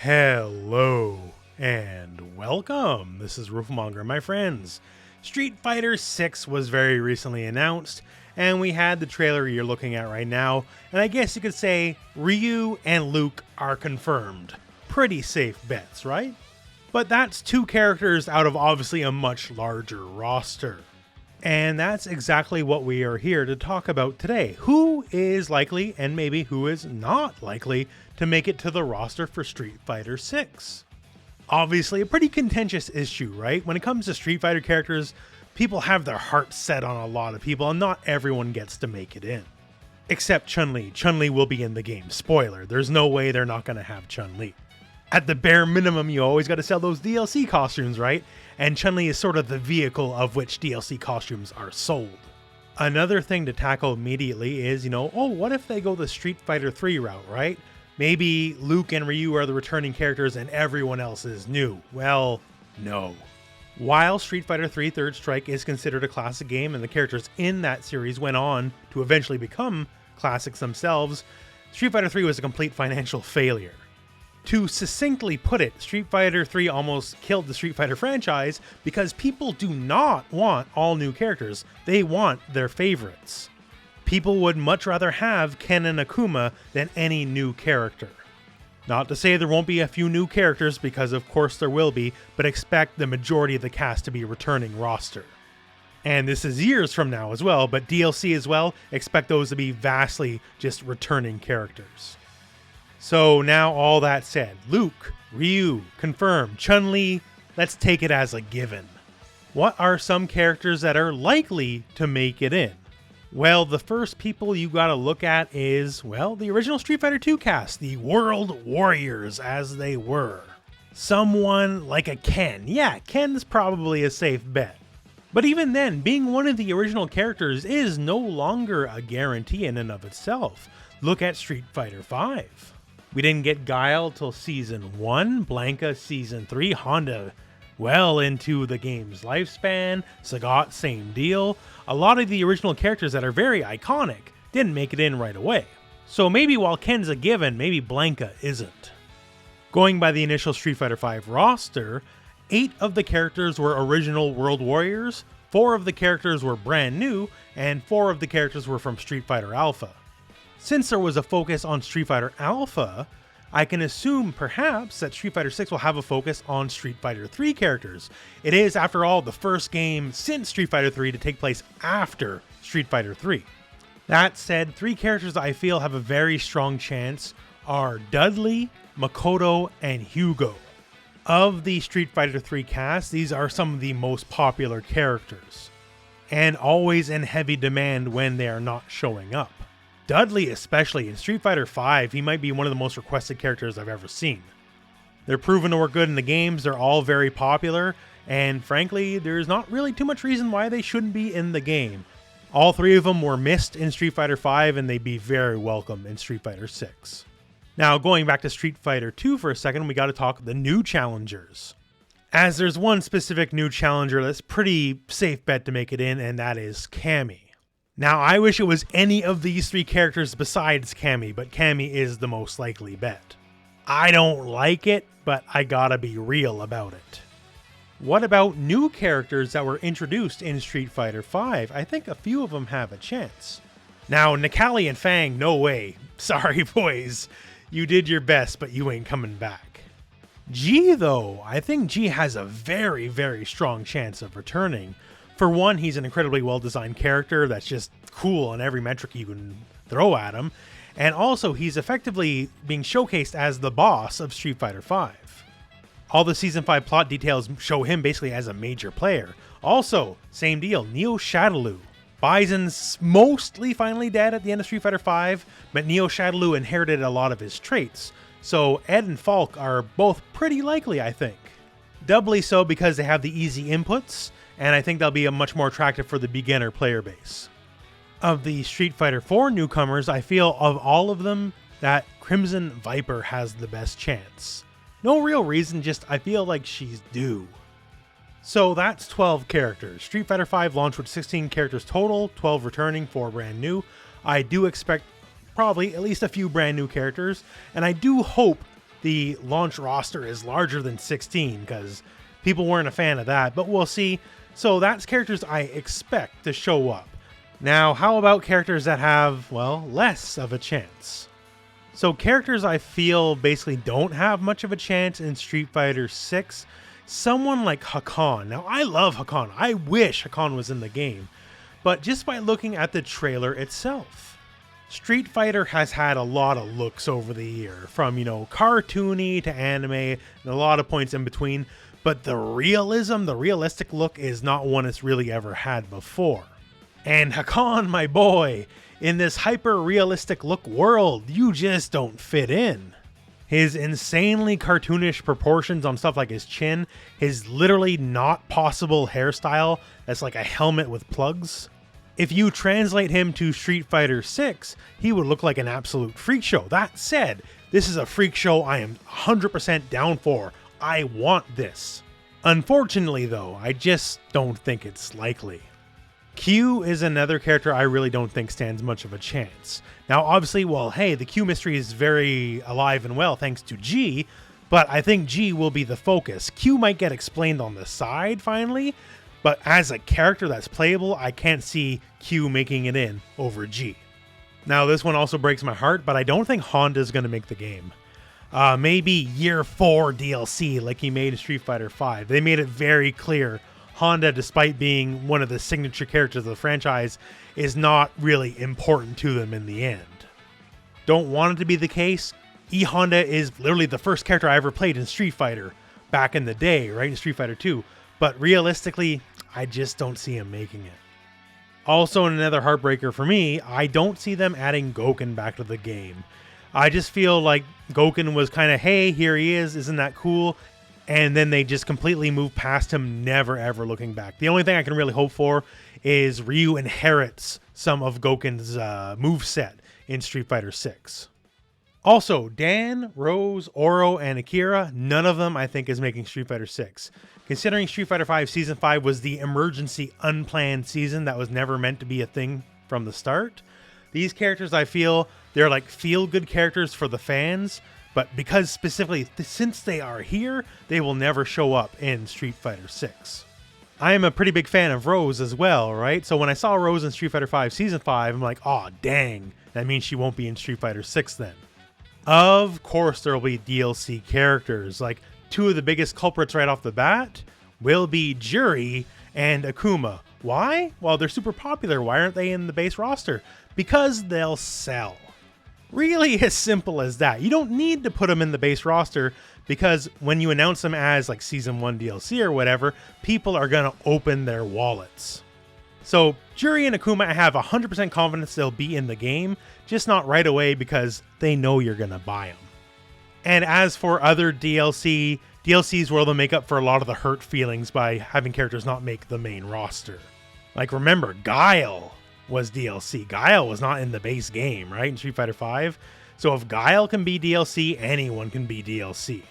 Hello and welcome. This is Rooflemonger, my friends. Street Fighter 6 was very recently announced, and we had the trailer you're looking at right now, and I guess you could say Ryu and Luke are confirmed. Pretty safe bets, right? But that's two characters out of obviously a much larger roster. And that's exactly what we are here to talk about today. Who is likely, and maybe who is not likely, to make it to the roster for Street Fighter 6? Obviously a pretty contentious issue, right? When it comes to Street Fighter characters, people have their hearts set on a lot of people, and not everyone gets to make it in. Except Chun-li. Chun-li will be in the game. Spoiler, there's no way they're not going to have Chun-li. At the bare minimum, you always got to sell those DLC costumes, right? And Chun-li is sort of the vehicle of which DLC costumes are sold. Another thing to tackle immediately is, what if they go the Street Fighter 3 route, right? Maybe Luke and Ryu are the returning characters and everyone else is new. Well, no. While Street Fighter 3 Third Strike is considered a classic game and the characters in that series went on to eventually become classics themselves, Street Fighter 3 was a complete financial failure. To succinctly put it, Street Fighter 3 almost killed the Street Fighter franchise because people do not want all new characters. They want their favorites. People would much rather have Ken and Akuma than any new character. Not to say there won't be a few new characters, because of course there will be, but expect the majority of the cast to be returning roster. And this is years from now as well, but DLC as well, expect those to be vastly just returning characters. So now all that said, Luke, Ryu, confirmed, Chun-li, let's take it as a given. What are some characters that are likely to make it in? Well, the first people you gotta look at is, the original Street Fighter 2 cast, the World Warriors as they were. Someone like a Ken. Yeah, Ken's probably a safe bet. But even then, being one of the original characters is no longer a guarantee in and of itself. Look at Street Fighter 5. We didn't get Guile till Season 1, Blanka Season 3, Honda well into the game's lifespan, Sagat same deal. A lot of the original characters that are very iconic didn't make it in right away. So maybe while Ken's a given, maybe Blanka isn't. Going by the initial Street Fighter V roster, 8 of the characters were original World Warriors, 4 of the characters were brand new, and 4 of the characters were from Street Fighter Alpha. Since there was a focus on Street Fighter Alpha, I can assume perhaps that Street Fighter 6 will have a focus on Street Fighter 3 characters. It is, after all, the first game since Street Fighter 3 to take place after Street Fighter 3. That said, 3 characters I feel have a very strong chance are Dudley, Makoto, and Hugo. Of the Street Fighter 3 cast, these are some of the most popular characters, and always in heavy demand when they are not showing up. Dudley especially, in Street Fighter V, he might be one of the most requested characters I've ever seen. They're proven to work good in the games, they're all very popular, and frankly, there's not really too much reason why they shouldn't be in the game. All 3 of them were missed in Street Fighter V, and they'd be very welcome in Street Fighter 6. Now, going back to Street Fighter 2 for a second, we gotta talk the new challengers. As there's one specific new challenger that's pretty safe bet to make it in, and that is Cammy. Now, I wish it was any of these 3 characters besides Cammy, but Cammy is the most likely bet. I don't like it, but I gotta be real about it. What about new characters that were introduced in Street Fighter V? I think a few of them have a chance. Now, Necalli and Fang, no way. Sorry, boys. You did your best, but you ain't coming back. G, though, I think G has a very, very strong chance of returning. For one, he's an incredibly well-designed character that's just cool on every metric you can throw at him, and also he's effectively being showcased as the boss of Street Fighter V. All the Season 5 plot details show him basically as a major player. Also, same deal, Neo Shadaloo. Bison's mostly finally dead at the end of Street Fighter V, but Neo Shadaloo inherited a lot of his traits, so Ed and Falk are both pretty likely, I think. Doubly so because they have the easy inputs, and I think they'll be much more attractive for the beginner player base. Of the Street Fighter 4 newcomers, I feel of all of them that Crimson Viper has the best chance. No real reason, just I feel like she's due. So that's 12 characters. Street Fighter V launched with 16 characters total, 12 returning, 4 brand new. I do expect probably at least a few brand new characters, and I do hope the launch roster is larger than 16 because people weren't a fan of that, but we'll see. So that's characters I expect to show up. Now, how about characters that have, well, less of a chance? So characters I feel basically don't have much of a chance in Street Fighter 6. Someone like Hakan. Now, I love Hakan. I wish Hakan was in the game. But just by looking at the trailer itself, Street Fighter has had a lot of looks over the year. From, cartoony to anime, and a lot of points in between. But the realistic look is not one it's really ever had before. And Hakan, my boy, in this hyper-realistic look world, you just don't fit in. His insanely cartoonish proportions on stuff like his chin, his literally not possible hairstyle that's like a helmet with plugs. If you translate him to Street Fighter 6, he would look like an absolute freak show. That said, this is a freak show I am 100% down for. I want this. Unfortunately though, I just don't think it's likely. Q is another character I really don't think stands much of a chance. Now obviously, well, hey, the Q mystery is very alive and well thanks to G, but I think G will be the focus. Q might get explained on the side finally, but as a character that's playable, I can't see Q making it in over G. Now this one also breaks my heart, but I don't think Honda's going to make the game. Maybe Year 4 DLC like he made in Street Fighter 5. They made it very clear Honda, despite being one of the signature characters of the franchise, is not really important to them in the end. Don't want it to be the case. E-Honda is literally the first character I ever played in Street Fighter back in the day, right, in Street Fighter 2. But realistically, I just don't see him making it. Also, another heartbreaker for me, I don't see them adding Gouken back to the game. I just feel like Gouken was kind of, hey, here he is, isn't that cool? And then they just completely move past him, never ever looking back. The only thing I can really hope for is Ryu inherits some of Gouken's moveset in Street Fighter 6. Also, Dan, Rose, Oro, and Akira, none of them I think is making Street Fighter 6. Considering Street Fighter 5 Season 5 was the emergency unplanned season that was never meant to be a thing from the start, these characters I feel, they're like feel-good characters for the fans, but because specifically, since they are here, they will never show up in Street Fighter 6. I am a pretty big fan of Rose as well, right? So when I saw Rose in Street Fighter 5 Season 5, I'm like, aw, dang, that means she won't be in Street Fighter 6 then. Of course there will be DLC characters, like two of the biggest culprits right off the bat will be Juri and Akuma. Why? Well, they're super popular. Why aren't they in the base roster? Because they'll sell. Really as simple as that. You don't need to put them in the base roster because when you announce them as like Season 1 DLC or whatever, people are going to open their wallets. So Juri and Akuma, I have 100% confidence they'll be in the game, just not right away because they know you're going to buy them. And as for other DLCs where they'll make up for a lot of the hurt feelings by having characters not make the main roster. Like remember, Guile was DLC. Guile was not in the base game, right, in Street Fighter 5. So if Guile can be DLC, anyone can be DLC.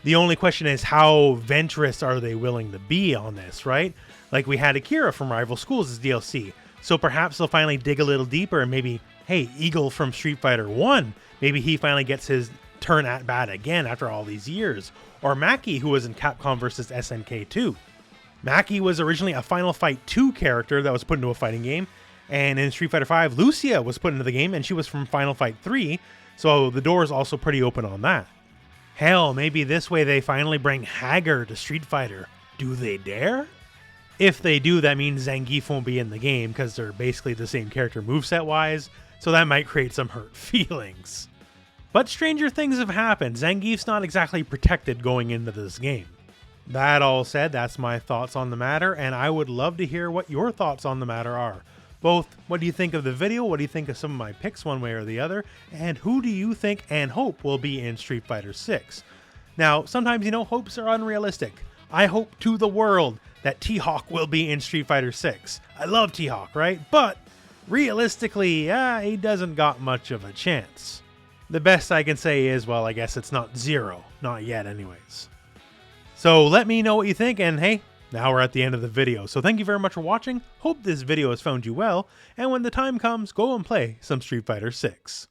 The only question is how venturous are they willing to be on this, right? Like we had Akira from Rival Schools as DLC. So perhaps they'll finally dig a little deeper and maybe, hey, Eagle from Street Fighter 1, maybe he finally gets his turn at bat again after all these years. Or Maki, who was in Capcom vs. SNK 2. Maki was originally a Final Fight 2 character that was put into a fighting game. And in Street Fighter 5, Lucia was put into the game, and she was from Final Fight 3, so the door is also pretty open on that. Hell, maybe this way they finally bring Hager to Street Fighter. Do they dare? If they do, that means Zangief won't be in the game, because they're basically the same character moveset-wise, so that might create some hurt feelings. But stranger things have happened. Zangief's not exactly protected going into this game. That all said, that's my thoughts on the matter, and I would love to hear what your thoughts on the matter are. Both, what do you think of the video, what do you think of some of my picks one way or the other, and who do you think and hope will be in Street Fighter 6? Now, sometimes, hopes are unrealistic. I hope to the world that T-Hawk will be in Street Fighter 6. I love T-Hawk, right? But, realistically, he doesn't got much of a chance. The best I can say is, well, I guess it's not zero. Not yet, anyways. So, let me know what you think, and hey, now we're at the end of the video, so thank you very much for watching, hope this video has found you well, and when the time comes, go and play some Street Fighter 6.